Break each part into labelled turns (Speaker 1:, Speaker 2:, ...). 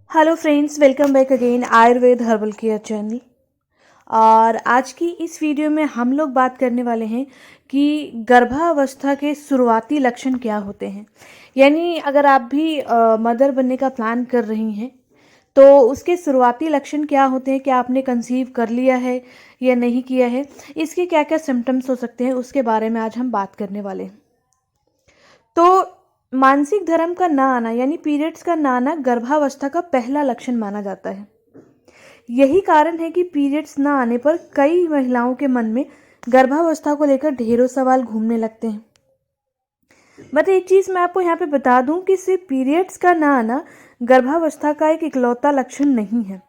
Speaker 1: Hello friends, welcome back again Ayurveda herbal care channel. और आज की इस वीडियो में हम लोग बात करने वाले हैं कि गर्भावस्था के शुरुआती लक्षण क्या होते हैं। यानी अगर आप भी मदर बनने का प्लान कर रही हैं तो उसके शुरुआती लक्षण क्या होते हैं, क्या आपने कंसीव कर लिया है या नहीं किया है, इसके क्या क्या सिम्टम्स हो सकते हैं, उसके बारे में आज हम बात करने वाले हैं। तो मासिक धर्म का ना आना यानी पीरियड्स का ना आना गर्भावस्था का पहला लक्षण माना जाता है। यही कारण है कि पीरियड्स ना आने पर कई महिलाओं के मन में गर्भावस्था को लेकर ढेरों सवाल घूमने लगते हैं। बट एक चीज़ मैं आपको यहाँ पे बता दूं कि सिर्फ पीरियड्स का ना आना गर्भावस्था का एक इकलौता लक्षण नहीं है।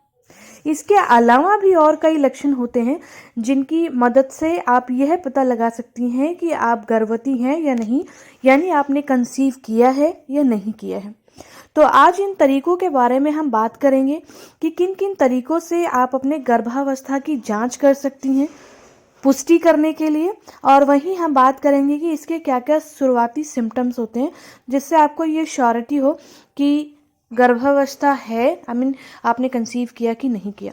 Speaker 1: इसके अलावा भी और कई लक्षण होते हैं जिनकी मदद से आप यह पता लगा सकती हैं कि आप गर्भवती हैं या नहीं, यानी आपने कंसीव किया है या नहीं किया है। तो आज इन तरीकों के बारे में हम बात करेंगे कि किन किन तरीकों से आप अपने गर्भावस्था की जांच कर सकती हैं पुष्टि करने के लिए, और वहीं हम बात करेंगे कि इसके क्या क्या शुरुआती सिम्टम्स होते हैं जिससे आपको ये श्योरिटी हो कि गर्भावस्था है, आपने कंसीव किया कि नहीं किया।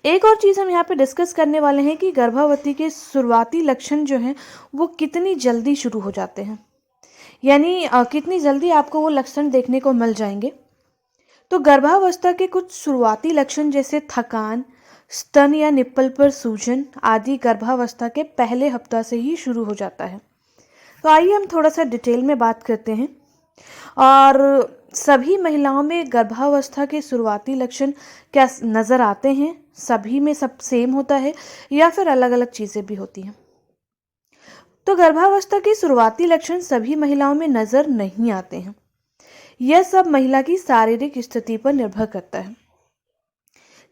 Speaker 1: एक और चीज़ हम यहाँ पे डिस्कस करने वाले हैं कि गर्भवती के शुरुआती लक्षण जो हैं वो कितनी जल्दी शुरू हो जाते हैं, यानी कितनी जल्दी आपको वो लक्षण देखने को मिल जाएंगे। तो गर्भावस्था के कुछ शुरुआती लक्षण जैसे थकान, स्तन या निप्पल पर सूजन आदि गर्भावस्था के पहले हफ्ता से ही शुरू हो जाता है। तो आइए हम थोड़ा सा डिटेल में बात करते हैं। और सभी महिलाओं में गर्भावस्था के शुरुआती लक्षण क्या नज़र आते हैं? सभी में सब सेम होता है या फिर अलग अलग चीज़ें भी होती हैं? तो गर्भावस्था के शुरुआती लक्षण सभी महिलाओं में नज़र नहीं आते हैं। यह सब महिला की शारीरिक स्थिति पर निर्भर करता है।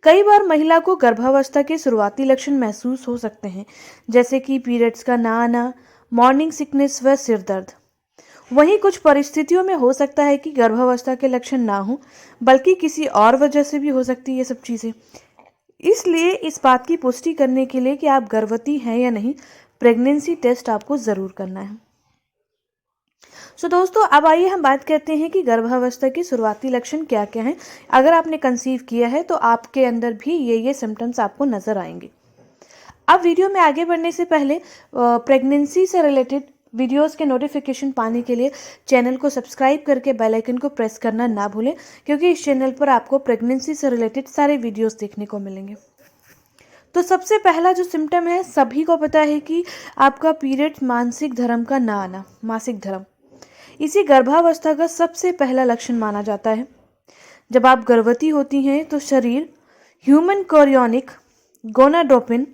Speaker 1: कई बार महिला को गर्भावस्था के शुरुआती लक्षण महसूस हो सकते हैं, जैसे कि पीरियड्स का ना आना, मॉर्निंग सिकनेस व सिर दर्द। वहीं कुछ परिस्थितियों में हो सकता है कि गर्भावस्था के लक्षण ना हो, बल्कि किसी और वजह से भी हो सकती है ये सब चीज़ें। इसलिए इस बात की पुष्टि करने के लिए कि आप गर्भवती हैं या नहीं, प्रेगनेंसी टेस्ट आपको ज़रूर करना है। दोस्तों, अब आइए हम बात करते हैं कि गर्भावस्था के शुरुआती लक्षण क्या क्या हैं। अगर आपने कंसीव किया है तो आपके अंदर भी ये सिम्टम्स आपको नज़र आएंगे। अब वीडियो में आगे बढ़ने से पहले प्रेगनेंसी से रिलेटेड वीडियोस के नोटिफिकेशन पाने के लिए चैनल को सब्सक्राइब करके बेल आइकन को प्रेस करना ना भूलें, क्योंकि इस चैनल पर आपको प्रेगनेंसी से रिलेटेड सारे वीडियोस देखने को मिलेंगे। तो सबसे पहला जो सिम्टम है, सभी को पता है कि आपका पीरियड मासिक धर्म का ना आना, मासिक धर्म इसी गर्भावस्था का सबसे पहला लक्षण माना जाता है। जब आप गर्भवती होती हैं तो शरीर ह्यूमन कोरियोनिक गोनाडोट्रोपिन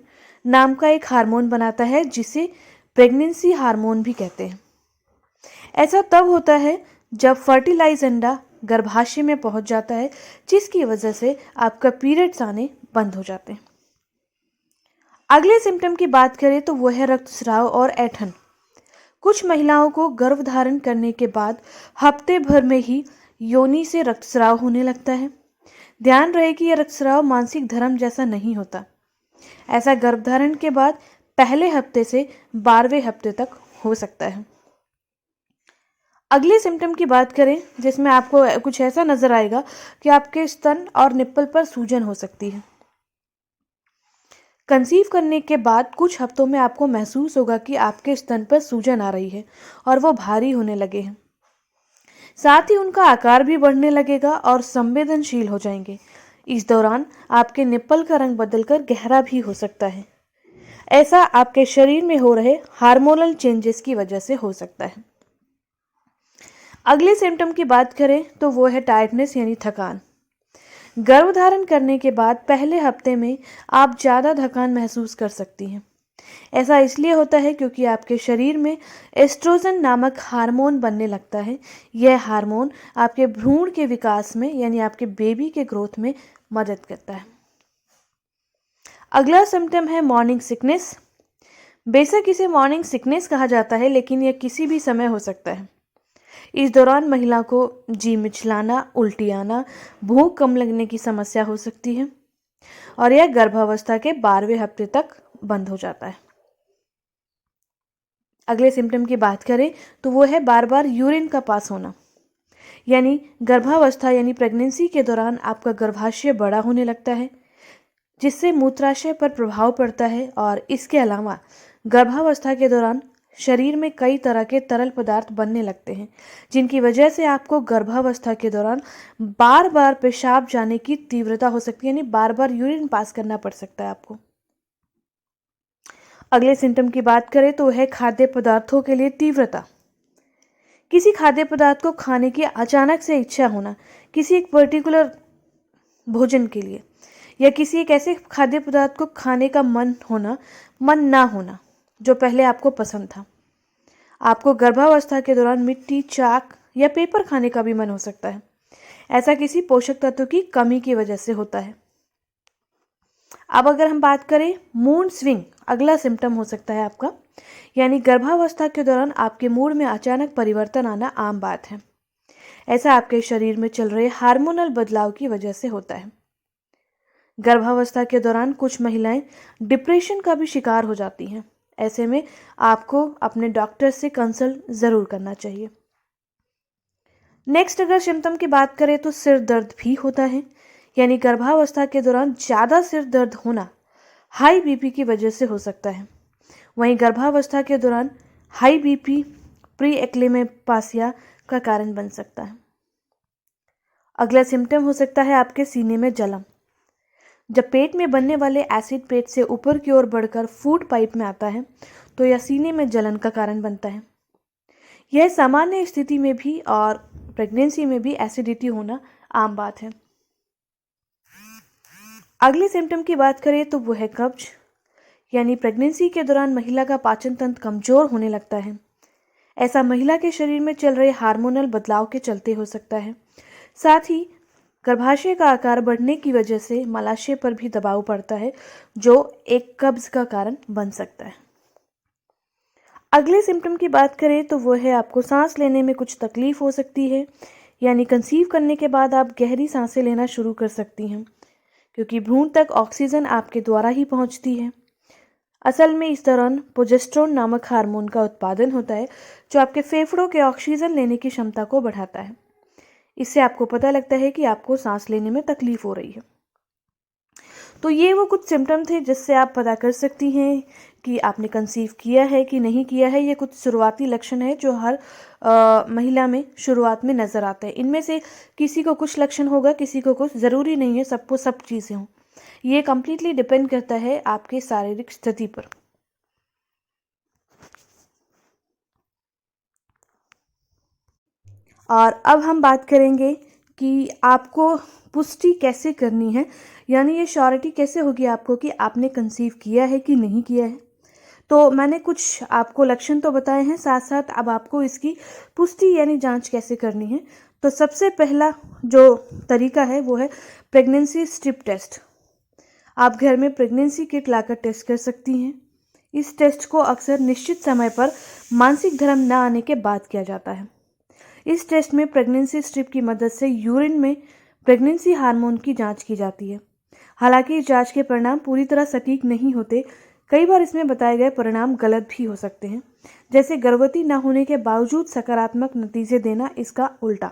Speaker 1: नाम का एक हार्मोन बनाता है, जिसे प्रेगनेंसी हार्मोन भी कहते हैं। ऐसा तब होता है जब फर्टिलाइज अंडा गर्भाशय में पहुंच जाता है, जिसकी वजह से आपका पीरियड्स आने बंद हो जाते हैं। अगले सिम्टम की बात करें तो वह है रक्तस्राव और ऐंठन। कुछ महिलाओं को गर्भधारण करने के बाद हफ्ते भर में ही योनि से रक्तस्राव होने लगता है। ध्यान रहे कि यह रक्तस्राव मासिक धर्म जैसा नहीं होता। ऐसा गर्भधारण के बाद पहले हफ्ते से 12वें हफ्ते तक हो सकता है। अगले सिम्टम की बात करें जिसमें आपको कुछ ऐसा नजर आएगा कि आपके स्तन और निप्पल पर सूजन हो सकती है। कंसीव करने के बाद कुछ हफ्तों में आपको महसूस होगा कि आपके स्तन पर सूजन आ रही है और वो भारी होने लगे हैं। साथ ही उनका आकार भी बढ़ने लगेगा और संवेदनशील हो जाएंगे। इस दौरान आपके निप्पल का रंग बदलकर गहरा भी हो सकता है। ऐसा आपके शरीर में हो रहे हार्मोनल चेंजेस की वजह से हो सकता है। अगले सिम्टम की बात करें तो वो है टायर्डनेस यानी थकान। गर्भधारण करने के बाद पहले हफ्ते में आप ज़्यादा थकान महसूस कर सकती हैं। ऐसा इसलिए होता है क्योंकि आपके शरीर में एस्ट्रोजन नामक हार्मोन बनने लगता है। यह हार्मोन आपके भ्रूण के विकास में यानी आपके बेबी के ग्रोथ में मदद करता है। अगला सिम्टम है मॉर्निंग सिकनेस। बेशक इसे मॉर्निंग सिकनेस कहा जाता है, लेकिन यह किसी भी समय हो सकता है। इस दौरान महिला को जी मिचलाना, उल्टी आना, भूख कम लगने की समस्या हो सकती है और यह गर्भावस्था के 12वें हफ्ते तक बंद हो जाता है। अगले सिम्टम की बात करें तो वो है बार बार यूरिन का पास होना। यानी गर्भावस्था यानी प्रेगनेंसी के दौरान आपका गर्भाशय बड़ा होने लगता है, जिससे मूत्राशय पर प्रभाव पड़ता है। और इसके अलावा गर्भावस्था के दौरान शरीर में कई तरह के तरल पदार्थ बनने लगते हैं, जिनकी वजह से आपको गर्भावस्था के दौरान बार बार पेशाब जाने की तीव्रता हो सकती है, यानी बार बार यूरिन पास करना पड़ सकता है आपको। अगले सिम्टम की बात करें तो है खाद्य पदार्थों के लिए तीव्रता। किसी खाद्य पदार्थ को खाने की अचानक से इच्छा होना, किसी एक पर्टिकुलर भोजन के लिए या किसी एक ऐसे खाद्य पदार्थ को खाने का मन ना होना जो पहले आपको पसंद था। आपको गर्भावस्था के दौरान मिट्टी, चाक या पेपर खाने का भी मन हो सकता है। ऐसा किसी पोषक तत्व की कमी की वजह से होता है। अब अगर हम बात करें मूड स्विंग, अगला सिम्टम हो सकता है आपका, यानी गर्भावस्था के दौरान आपके मूड में अचानक परिवर्तन आना आम बात है। ऐसा आपके शरीर में चल रहे हार्मोनल बदलाव की वजह से होता है। गर्भावस्था के दौरान कुछ महिलाएं डिप्रेशन का भी शिकार हो जाती हैं। ऐसे में आपको अपने डॉक्टर से कंसल्ट जरूर करना चाहिए। नेक्स्ट अगर सिम्टम की बात करें तो सिर दर्द भी होता है, यानी गर्भावस्था के दौरान ज़्यादा सिर दर्द होना हाई बीपी की वजह से हो सकता है। वहीं गर्भावस्था के दौरान हाई बीपी प्री एक्लेमेपासिया का कारण बन सकता है। अगला सिम्टम हो सकता है आपके सीने में जलन। जब पेट में बनने वाले एसिड पेट से ऊपर की ओर बढ़कर फूड पाइप में आता है तो यह सीने में जलन का कारण बनता है। यह सामान्य स्थिति में भी और प्रेगनेंसी में भी एसिडिटी होना आम बात है। अगले सिम्टम की बात करें तो वो है कब्ज, यानी प्रेगनेंसी के दौरान महिला का पाचन तंत्र कमजोर होने लगता है। ऐसा महिला के शरीर में चल रहे हार्मोनल बदलाव के चलते हो सकता है। साथ ही गर्भाशय का आकार बढ़ने की वजह से मलाशय पर भी दबाव पड़ता है, जो एक कब्ज का कारण बन सकता है। अगले सिम्टम की बात करें तो वो है आपको सांस लेने में कुछ तकलीफ हो सकती है, यानी कंसीव करने के बाद आप गहरी सांसें लेना शुरू कर सकती हैं, क्योंकि भ्रूण तक ऑक्सीजन आपके द्वारा ही पहुंचती है। असल में इस दौरान प्रोजेस्टेरोन नामक हार्मोन का उत्पादन होता है, जो आपके फेफड़ों के ऑक्सीजन लेने की क्षमता को बढ़ाता है। इससे आपको पता लगता है कि आपको सांस लेने में तकलीफ हो रही है। तो ये वो कुछ सिम्टम थे जिससे आप पता कर सकती हैं कि आपने कंसीव किया है कि नहीं किया है। ये कुछ शुरुआती लक्षण है जो हर महिला में शुरुआत में नज़र आते हैं। इनमें से किसी को कुछ लक्षण होगा, किसी को कुछ, ज़रूरी नहीं है सबको सब चीज़ें हों। ये कम्प्लीटली डिपेंड करता है आपके शारीरिक स्थिति पर। और अब हम बात करेंगे कि आपको पुष्टि कैसे करनी है, यानी ये श्योरिटी कैसे होगी आपको कि आपने कंसीव किया है कि नहीं किया है। तो मैंने कुछ आपको लक्षण तो बताए हैं, साथ साथ अब आपको इसकी पुष्टि यानी जांच कैसे करनी है। तो सबसे पहला जो तरीका है वो है प्रेगनेंसी स्ट्रिप टेस्ट। आप घर में प्रेगनेंसी किट लाकर टेस्ट कर सकती हैं। इस टेस्ट को अक्सर निश्चित समय पर मासिक धर्म न आने के बाद किया जाता है। इस टेस्ट में प्रेगनेंसी स्ट्रिप की मदद से यूरिन में प्रेगनेंसी हार्मोन की जांच की जाती है। हालांकि इस जांच के परिणाम पूरी तरह सटीक नहीं होते। कई बार इसमें बताए गए परिणाम गलत भी हो सकते हैं, जैसे गर्भवती न होने के बावजूद सकारात्मक नतीजे देना इसका उल्टा।